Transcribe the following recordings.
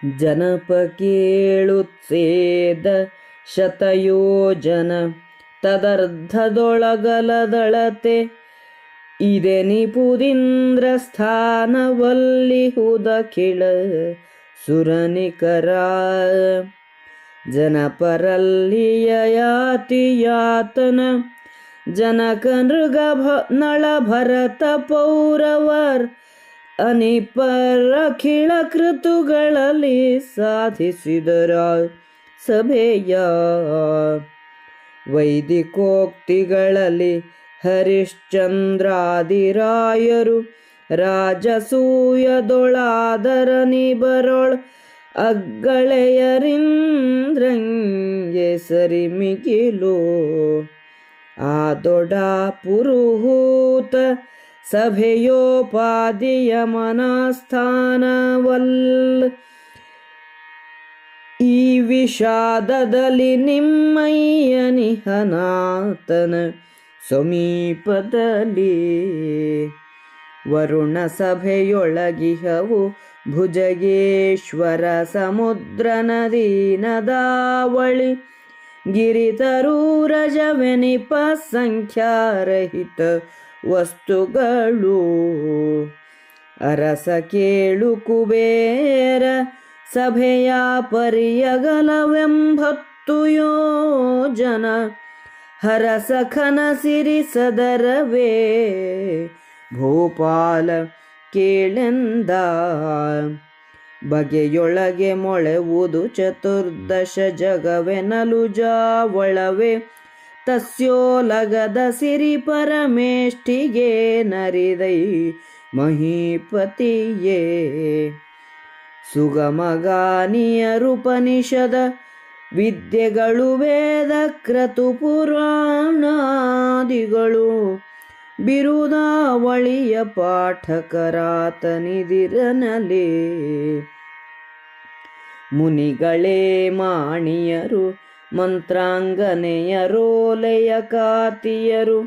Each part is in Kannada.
ಜನಪ ಕೇಳುತ್ಸೇದ ಶತಯೋಜನ ತದರ್ಧದೊಳಗಲದಳತೆ ಇದೆ ನಿಪುದಿಂದ್ರ ಸ್ಥಾನವಲ್ಲಿಹುದ ಕಿಳ ಸುರನಿಕರ ಜನಪರಲ್ಲಿಯ ಯಾತಿಯಾತನ ಜನಕ ನೃಗ ನಳ ಭರತ ಪೌರವರ್ ಅನಿಪರಖಿಳ ಕೃತುಗಳಲ್ಲಿ ಸಾಧಿಸಿದರ ಸಭೆಯ ವೈದಿಕೋಕ್ತಿಗಳಲ್ಲಿ ಹರಿಶ್ಚಂದ್ರಾದಿರಾಯರು ರಾಜಸೂಯದೊಳಾದರನಿ ಬರೊಳ್ ಅಗ್ಗಳೆಯರಿಂದ್ರಂಗೆ ಸರಿ ಮಿಗಿಲು ಆ ದೊಡ ಪುರುಹೂತ ಸಭೆಯೋಪಾದಿಯ ಮನಸ್ಥಾನವಲ್ ಈ ವಿಷಾದದಲ್ಲಿ ನಿಮ್ಮಯ್ಯ ನಿಹನಾತನ ಸಮೀಪದಲ್ಲಿ ವರುಣ ಸಭೆಯೊಳಗಿಹವು ಭುಜಗೇಶ್ವರ ಸಮುದ್ರ ನದಿ ನದಾವಳಿ ಗಿರಿತರೂರಜವೆನಿಪ ಸಂಖ್ಯಾರಹಿತ ವಸ್ತುಗಳು ಅರಸ ಕೇಳು ಕುಬೇರ ಸಭೆಯ ಪರಿಯಗಲವೆಂಬತ್ತು ಯೋಜನ ಹರಸಖನ ಸಿರಿ ಸದರವೇ ಭೂಪಾಲ ಕೇಳೆಂದ ಬಗೆಯೊಳಗೆ ಮೊಳೆವುದು ಚತುರ್ದಶ ಜಗವೆನಲು ಜಾವಳವೆ ತಸ್ಯೋಲಗದ ಸಿರಿ ಪರಮೇಷ್ಠಿಗೆ ನರಿದೈ ಮಹೀಪತಿಯೇ ಸುಗಮಗಾನಿಯರುಪನಿಷದ ವಿದ್ಯೆಗಳು ವೇದ ಕ್ರತು ಪುರಾಣಾದಿಗಳು ಬಿರುದಾವಳಿಯ ಪಾಠಕರಾತನಿದಿರನಲೇ ಮುನಿಗಳೇ ಮಾಣಿಯರು ಮಂತ್ರಾಂಗನೆಯರೋಲೆಯ ಕಾತಿಯರು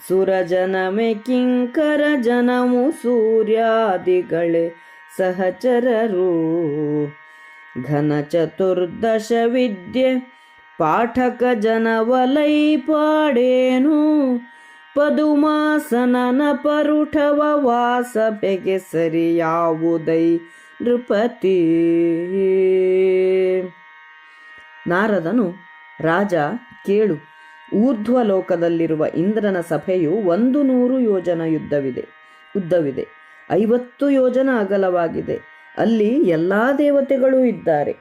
ಸುರಜನಮೆ ಕಿಂಕರ ಜನಮು ಸೂರ್ಯಾದಿಗಳೇ ಸಹಚರರು ಘನ ಚತುರ್ದಶ ವಿದ್ಯೆ ಪಾಠಕ ಜನವಲೈ ಪಾಡೇನು ಪದುಮಾಸನನ ಪರುಠವ ವಾಸಭೆಗೆ ಸರಿಯಾವುದೈ ನೃಪತಿ. ನಾರದನು, ರಾಜ ಕೇಳು, ಊರ್ಧ್ವಲೋಕದಲ್ಲಿರುವ ಇಂದ್ರನ ಸಭೆಯು 100 ಯೋಜನ ಉದ್ದವಿದೆ, 50 ಯೋಜನ ಅಗಲವಾಗಿದೆ. ಅಲ್ಲಿ ಎಲ್ಲ ದೇವತೆಗಳೂ ಇದ್ದಾರೆ.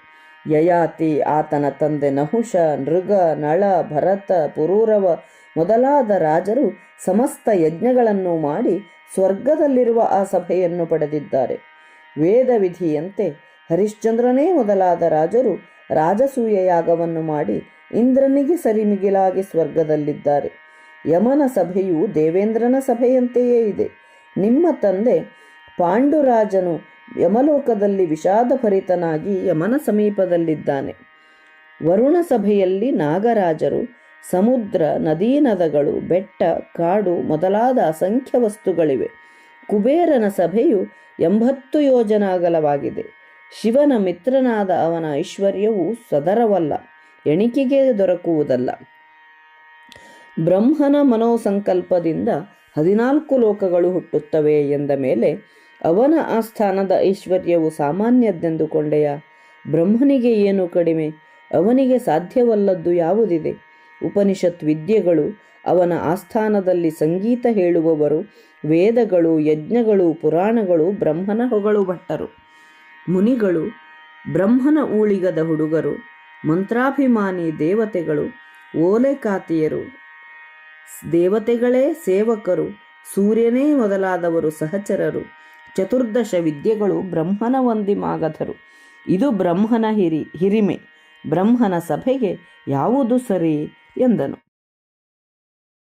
ಯಯಾತಿ, ಆತನ ತಂದೆ ನಹುಷ, ನೃಗ, ನಳ, ಭರತ, ಪುರೂರವ ಮೊದಲಾದ ರಾಜರು ಸಮಸ್ತ ಯಜ್ಞಗಳನ್ನು ಮಾಡಿ ಸ್ವರ್ಗದಲ್ಲಿರುವ ಆ ಸಭೆಯನ್ನು ಪಡೆದಿದ್ದಾರೆ. ವೇದ ವಿಧಿಯಂತೆ ಹರಿಶ್ಚಂದ್ರನೇ ಮೊದಲಾದ ರಾಜರು ರಾಜಸೂಯ ಯಾಗವನ್ನು ಮಾಡಿ ಇಂದ್ರನಿಗೆ ಸರಿಮಿಗಿಲಾಗಿ ಸ್ವರ್ಗದಲ್ಲಿದ್ದಾರೆ. ಯಮನ ಸಭೆಯು ದೇವೇಂದ್ರನ ಸಭೆಯಂತೆಯೇ ಇದೆ. ನಿಮ್ಮ ತಂದೆ ಪಾಂಡುರಾಜನು ಯಮಲೋಕದಲ್ಲಿ ವಿಷಾದಭರಿತನಾಗಿ ಯಮನ ಸಮೀಪದಲ್ಲಿದ್ದಾನೆ. ವರುಣ ಸಭೆಯಲ್ಲಿ ನಾಗರಾಜರು, ಸಮುದ್ರ, ನದೀನದಗಳು, ಬೆಟ್ಟ, ಕಾಡು ಮೊದಲಾದ ಅಸಂಖ್ಯ ವಸ್ತುಗಳಿವೆ. ಕುಬೇರನ ಸಭೆಯು 80 ಯೋಜನ ಅಗಲವಾಗಿದೆ. ಶಿವನ ಮಿತ್ರನಾದ ಅವನ ಐಶ್ವರ್ಯವು ಸದರವಲ್ಲ, ಎಣಿಕೆಗೆ ದೊರಕುವುದಲ್ಲ. ಬ್ರಹ್ಮನ ಮನೋಸಂಕಲ್ಪದಿಂದ 14 ಲೋಕಗಳು ಹುಟ್ಟುತ್ತವೆ ಎಂದ ಮೇಲೆ ಅವನ ಆಸ್ಥಾನದ ಐಶ್ವರ್ಯವು ಸಾಮಾನ್ಯದ್ದೆಂದುಕೊಂಡೆಯ? ಬ್ರಹ್ಮನಿಗೆ ಏನು ಕಡಿಮೆ? ಅವನಿಗೆ ಸಾಧ್ಯವಲ್ಲದ್ದು ಯಾವುದಿದೆ? ಉಪನಿಷತ್ ವಿದ್ಯೆಗಳು, ಅವನ ಆಸ್ಥಾನದಲ್ಲಿ ಸಂಗೀತ ಹೇಳುವವರು, ವೇದಗಳು, ಯಜ್ಞಗಳು, ಪುರಾಣಗಳು ಬ್ರಹ್ಮನ ಹೊಗಳು ಭಟ್ಟರು. ಮುನಿಗಳು, ಬ್ರಹ್ಮನ ಊಳಿಗದ ಹುಡುಗರು, ಮಂತ್ರಾಭಿಮಾನಿ ದೇವತೆಗಳು, ಓಲೆಕಾತಿಯರು, ದೇವತೆಗಳೇ ಸೇವಕರು, ಸೂರ್ಯನೇ ಮೊದಲಾದವರು ಸಹಚರರು, ಚತುರ್ದಶ ವಿದ್ಯೆಗಳು ಬ್ರಹ್ಮನ ವಂದಿಮಾಗಧರು. ಇದು ಬ್ರಹ್ಮನ ಹಿರಿಮೆ. ಬ್ರಹ್ಮನ ಸಭೆಗೆ ಯಾವುದು ಸರಿ ಎಂದನು.